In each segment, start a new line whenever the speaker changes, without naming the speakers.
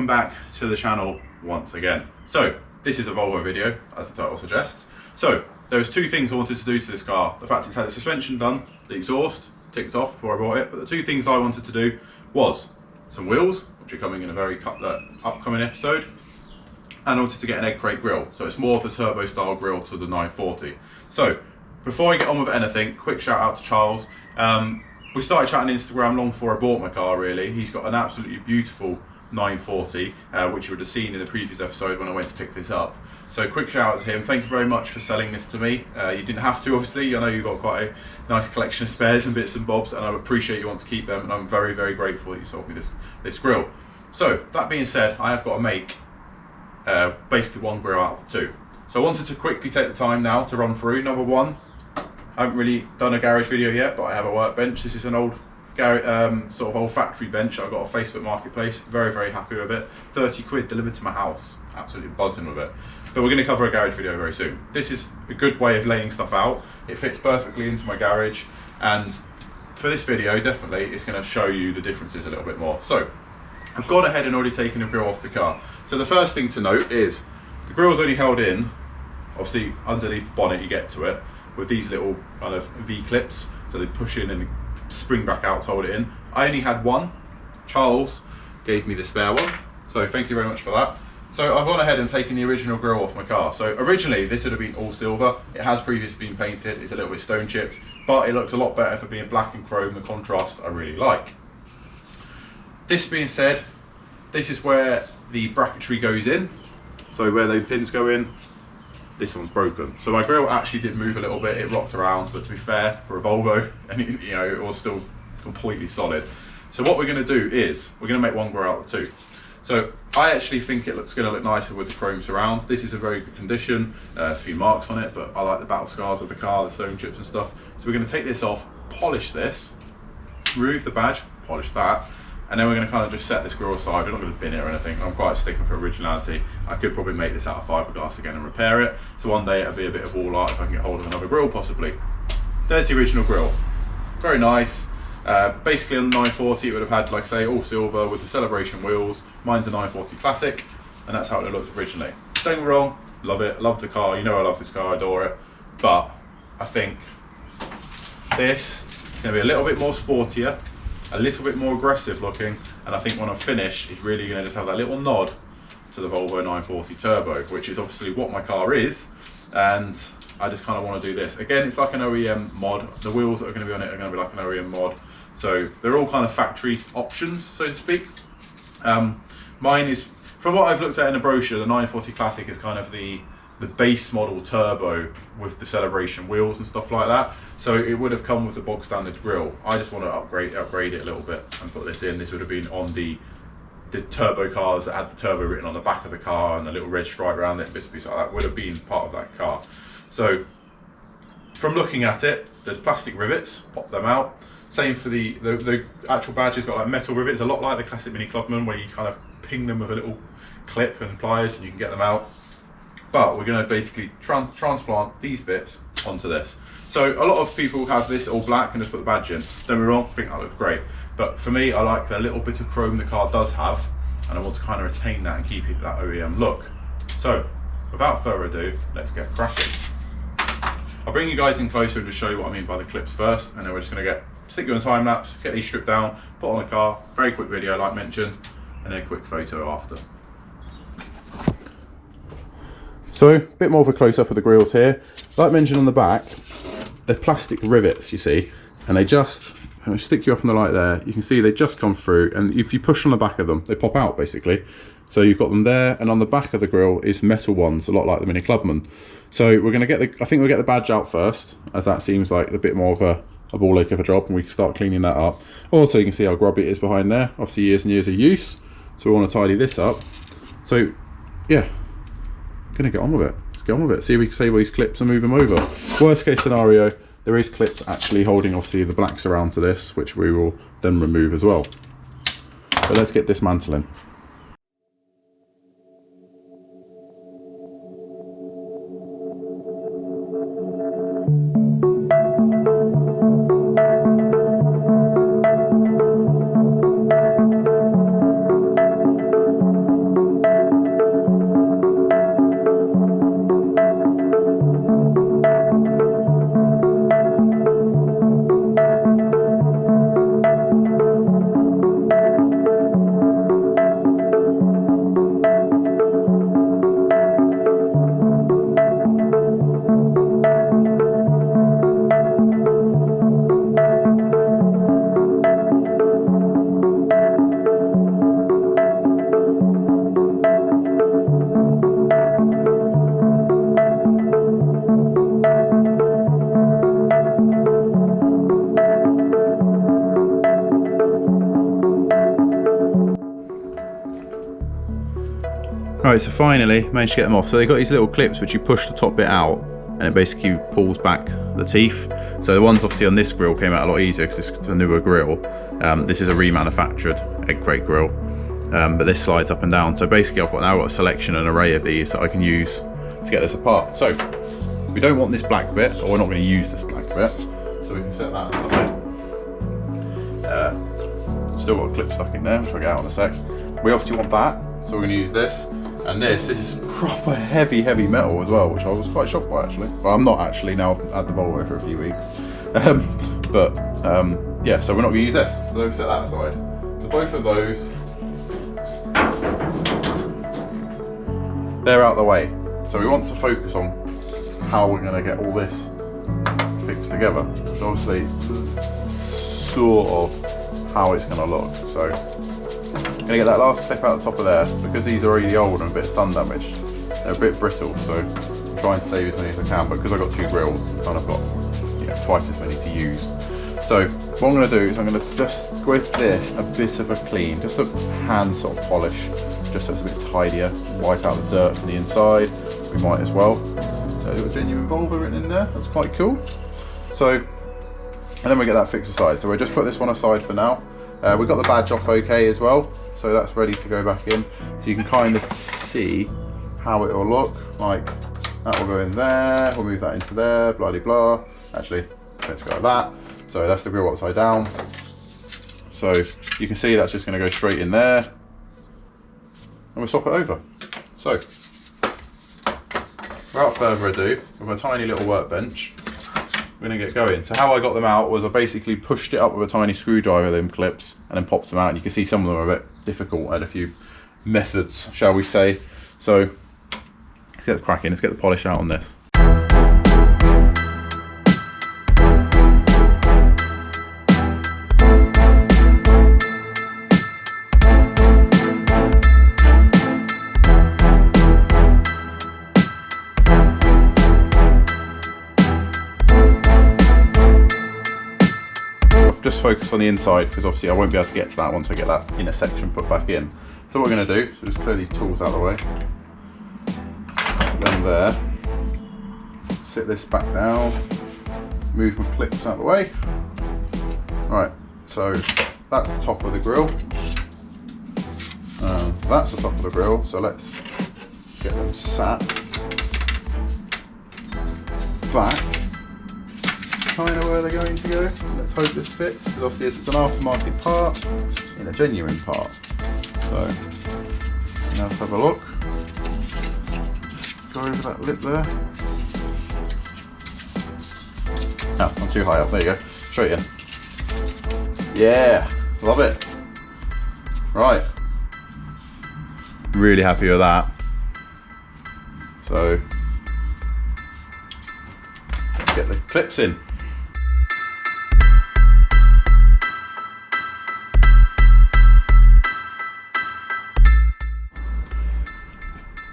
welcome back to the channel once again. So this is a Volvo video, as the title suggests. So there's two things I wanted to do to this car. The fact it's had the suspension done, the exhaust ticked off before I bought it, but the two things I wanted to do was some wheels, which are coming in a very upcoming episode, and I wanted to get an egg crate grille. So it's more of the turbo style grille to the 940. So before I get on with anything, quick shout out to Charles. We started chatting Instagram long before I bought my car, really. He's got an absolutely beautiful 940, which you would have seen in the previous episode when I went to pick this up. So quick shout out to him. Thank you very much for selling this to me. You didn't have to, obviously. I know you've got quite a nice collection of spares and bits and bobs, and I appreciate you want to keep them, and I'm very, very grateful that you sold me this grille. So that being said, I have got to make basically one grille out of the two. So I wanted to quickly take the time now to run through. Number one, I haven't really done a garage video yet, but I have a workbench. This is an old sort of old factory bench I got off Facebook Marketplace. Very, very happy with it. 30 quid delivered to my house. Absolutely buzzing with it. But we're going to cover a garage video very soon. This is a good way of laying stuff out. It fits perfectly into my garage, and for this video definitely it's going to show you the differences a little bit more. So I've gone ahead and already taken the grille off the car. So the first thing to note is the grille's only held in, obviously underneath the bonnet you get to it, with these little kind of V-clips, so they push in and spring back out to hold it in. I only had one. Charles gave me the spare one, so thank you very much for that. So I've gone ahead and taken the original grille off my car. So originally this would have been all silver. It has previously been painted. It's a little bit stone chipped, but it looks a lot better for being black and chrome, the contrast I really like. This being said, this is where the bracketry goes in. So where the pins go in, this one's broken. So my grille actually did move a little bit, it rocked around, but to be fair, for a Volvo, and it was still completely solid. So what we're going to do is, we're going to make one grille out of the two. So I actually think it's going to look nicer with the chrome surround. This is a very good condition, a few marks on it, but I like the battle scars of the car, the stone chips and stuff. So we're going to take this off, polish this, remove the badge, polish that, and then we're going to kind of just set this grille aside. We're not going to bin it or anything. I'm quite sticking for originality. I could probably make this out of fiberglass again and repair it. So one day it'll be a bit of wall art if I can get hold of another grille possibly. There's the original grille. Very nice. Basically on the 940 it would have had, like say, all silver with the celebration wheels. Mine's a 940 Classic, and that's how it looked originally. Don't get me wrong, love it, love the car. You know I love this car, I adore it. But I think this is going to be a little bit more sportier, a little bit more aggressive looking, and I think when I'm finished it's really going to just have that little nod to the Volvo 940 Turbo, which is obviously what my car is, and I just kind of want to do this. Again, it's like an OEM mod. The wheels that are going to be on it are going to be like an OEM mod, so they're all kind of factory options, so to speak. Mine is, from what I've looked at in the brochure, the 940 Classic is kind of the base model turbo with the celebration wheels and stuff like that. So it would have come with the bog standard grille. I just want to upgrade it a little bit and put this in. This would have been on the turbo cars that had the turbo written on the back of the car and the little red stripe around it, bits and pieces like that would have been part of that car. So from looking at it, there's plastic rivets, pop them out. Same for the actual badge has got like metal rivets, a lot like the classic Mini Clubman, where you kind of ping them with a little clip and pliers and you can get them out. But we're going to basically transplant these bits onto this. So a lot of people have this all black and just put the badge in. Don't get me wrong, I think that looks great. But for me, I like the little bit of chrome the car does have, and I want to kind of retain that and keep it that OEM look. So without further ado, let's get cracking. I'll bring you guys in closer and just show you what I mean by the clips first, and then we're just going to stick you on a time lapse, get these stripped down, put on the car, very quick video like mentioned, and then a quick photo after. So a bit more of a close up of the grills here. Like mentioned on the back, they're plastic rivets, you see, and they just stick you up in the light there. You can see they just come through, and if you push on the back of them, they pop out basically. So you've got them there, and on the back of the grill is metal ones, a lot like the Mini Clubman. So we're going to get I think we'll get the badge out first, as that seems like a bit more of a ball ache of a job, and we can start cleaning that up. Also, you can see how grubby it is behind there, obviously years and years of use. So we want to tidy this up. So yeah, gonna get on with it. Let's get on with it. See if we can save all these clips and move them over. Worst case scenario, there is clips actually holding obviously the black surround to this, which we will then remove as well. But let's get dismantling. Right, so finally managed to get them off. So they got these little clips which you push the top bit out and it basically pulls back the teeth. So the ones obviously on this grill came out a lot easier because it's a newer grill. This is a remanufactured egg crate grill, but this slides up and down. So basically I've now got a selection, an array of these that I can use to get this apart. So we don't want this black bit, or we're not going to use this black bit, so we can set that aside. Still got a clip stuck in there, which I'll get out in a sec. We obviously want that, so we're going to use this. And this is proper heavy metal as well, which I was quite shocked by actually. Well, I'm not actually, now I've had the Volvo for a few weeks. Yeah, so we're not going to use this, so we'll set that aside. So both of those, they're out the way. So we want to focus on how we're going to get all this fixed together, which obviously sort of how it's going to look. So I'm going to get that last clip out the top of there, because these are already old and a bit sun damaged. They're a bit brittle, so I'm trying to save as many as I can, but because I've got two grills, I've kind of got, you know, twice as many to use. So what I'm going to do is I'm going to just give this a bit of a clean, just a hand sort of polish, just so it's a bit tidier, wipe out the dirt from the inside. We might as well. So a little genuine Volvo written in there, that's quite cool. So, and then we get that fixed aside. So we'll just put this one aside for now. We've got the badge off okay as well, so that's ready to go back in. So you can kind of see how it will look. Like that will go in there, we'll move that into there, blah de blah. Actually, let's go like that. So that's the grill upside down. So you can see that's just going to go straight in there, and we'll swap it over. So without further ado, with a tiny little workbench, we're going to get going. So how I got them out was I basically pushed it up with a tiny screwdriver, them clips, and then popped them out. And you can see some of them are a bit difficult. I had a few methods, shall we say. So let's get cracking, let's get the polish out on this. Just focus on the inside, because obviously I won't be able to get to that once I get that inner section put back in. So what we're going to do, so just clear these tools out of the way. Put them there. Sit this back down. Move my clips out of the way. Right, so that's the top of the grill. That's the top of the grill, so let's get them sat back. Kind of where they're going to go. Let's hope this fits, because obviously it's an aftermarket part in a genuine part. So now let's have a look. Just go over that lip there. Oh, I'm too high up. There you go. Straight in. Yeah, love it. Right. Really happy with that. So let's get the clips in.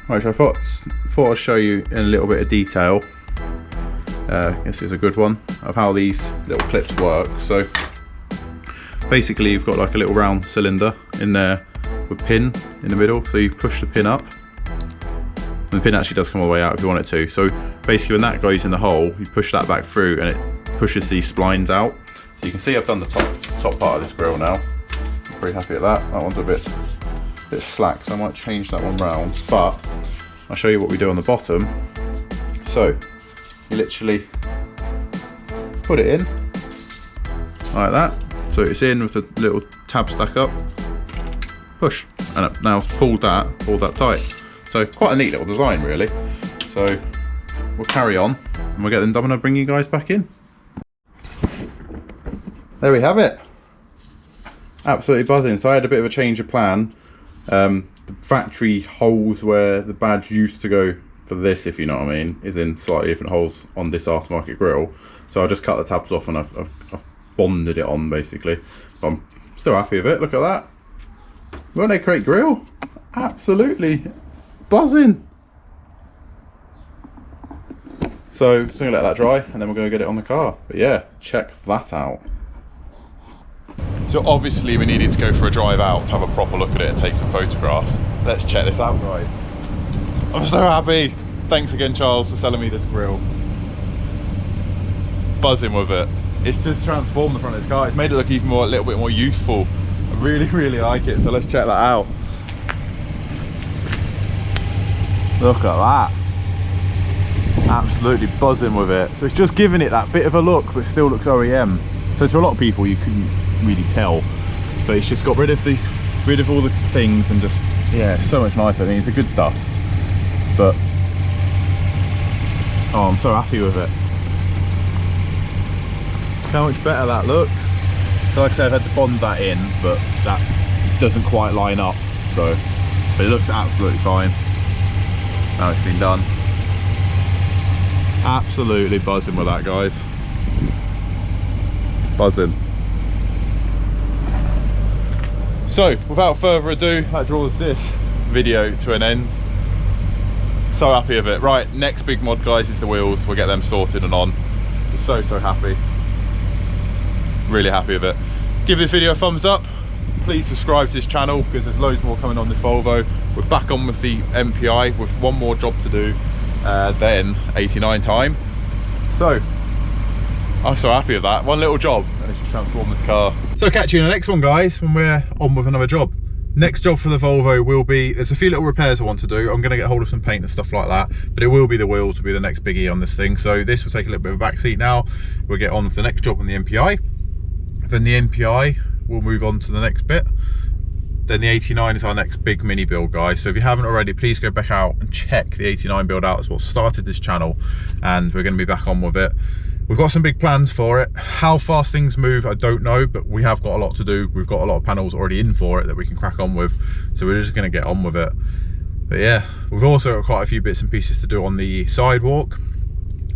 Right, so I thought I'd show you in a little bit of detail. This is a good one of how these little clips work. So basically you've got like a little round cylinder in there with a pin in the middle, so you push the pin up and the pin actually does come all the way out if you want it to. So basically when that goes in the hole, you push that back through and it pushes these splines out. So you can see I've done the top part of this grill now. I'm pretty happy with that. That one's a bit slack, so I might change that one round, but I'll show you what we do on the bottom. So you literally put it in like that, so it's in with the little tab stuck up, push, and it now pulled that tight. So quite a neat little design really. So we'll carry on and we'll get them done and I'll bring you guys back in. There we have it. Absolutely buzzing. So I had a bit of a change of plan. The factory holes where the badge used to go for this, if you know what I mean, is in slightly different holes on this aftermarket grill. So I just cut the tabs off and I've bonded it on basically. But I'm still happy with it. Look at that. Weren't they a great grill? Absolutely buzzing. So just gonna let that dry and then we're gonna get it on the car. But yeah, check that out. So obviously we needed to go for a drive out to have a proper look at it and take some photographs. Let's check this out, guys. I'm so happy. Thanks again, Charles, for selling me this grill. Buzzing with it. It's just transformed the front of this car. It's made it look even more, a little bit more youthful. I really, really like it. So let's check that out. Look at that. Absolutely buzzing with it. So it's just giving it that bit of a look, but still looks OEM. So to a lot of people, you couldn't really tell, but it's just got rid of all the things and just, yeah, so much nicer. I think it's a good dust, but oh, I'm so happy with it. How much better that looks. So like I said, I've had to bond that in, but that doesn't quite line up. So, but it looks absolutely fine. Now it's been done. Absolutely buzzing with that, guys. Buzzing. So, without further ado, that draws this video to an end. So happy with it. Right, next big mod, guys, is the wheels. We'll get them sorted and on. So happy. Really happy with it. Give this video a thumbs up. Please subscribe to this channel because there's loads more coming on this Volvo. We're back on with the MPI with one more job to do, then 89 time. So I'm so happy with that. One little job and it's just transformed this car. So catch you in the next one, guys, when we're on with another job. Next job for the Volvo will be, there's a few little repairs I want to do. I'm going to get hold of some paint and stuff like that, but it will be the wheels will be the next biggie on this thing. So this will take a little bit of a back seat now. We'll get on with the next job on the MPI. Then the MPI will move on to the next bit. Then the 89 is our next big mini build, guys. So if you haven't already, please go back out and check the 89 build out. As what started this channel, and we're going to be back on with it. We've got some big plans for it. How fast things move, I don't know, but we have got a lot to do. We've got a lot of panels already in for it that we can crack on with. So we're just going to get on with it. But yeah, we've also got quite a few bits and pieces to do on the sidewalk.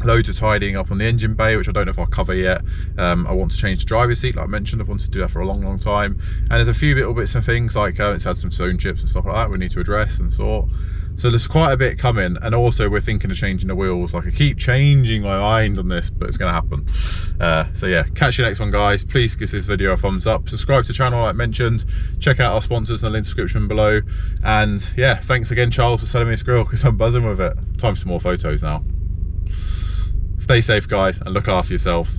Loads of tidying up on the engine bay, which I don't know if I'll cover yet. I want to change the driver's seat, like I mentioned. I've wanted to do that for a long time. And there's a few little bits and things like it's had some stone chips and stuff like that we need to address and sort. So there's quite a bit coming, and also we're thinking of changing the wheels. Like I keep changing my mind on this, but it's going to happen. So yeah, catch you next one, guys. Please give this video a thumbs up, subscribe to the channel like mentioned, check out our sponsors in the link description below, and yeah, thanks again, Charles, for selling me this grill because I'm buzzing with it. Time for some more photos now. Stay safe, guys, and look after yourselves.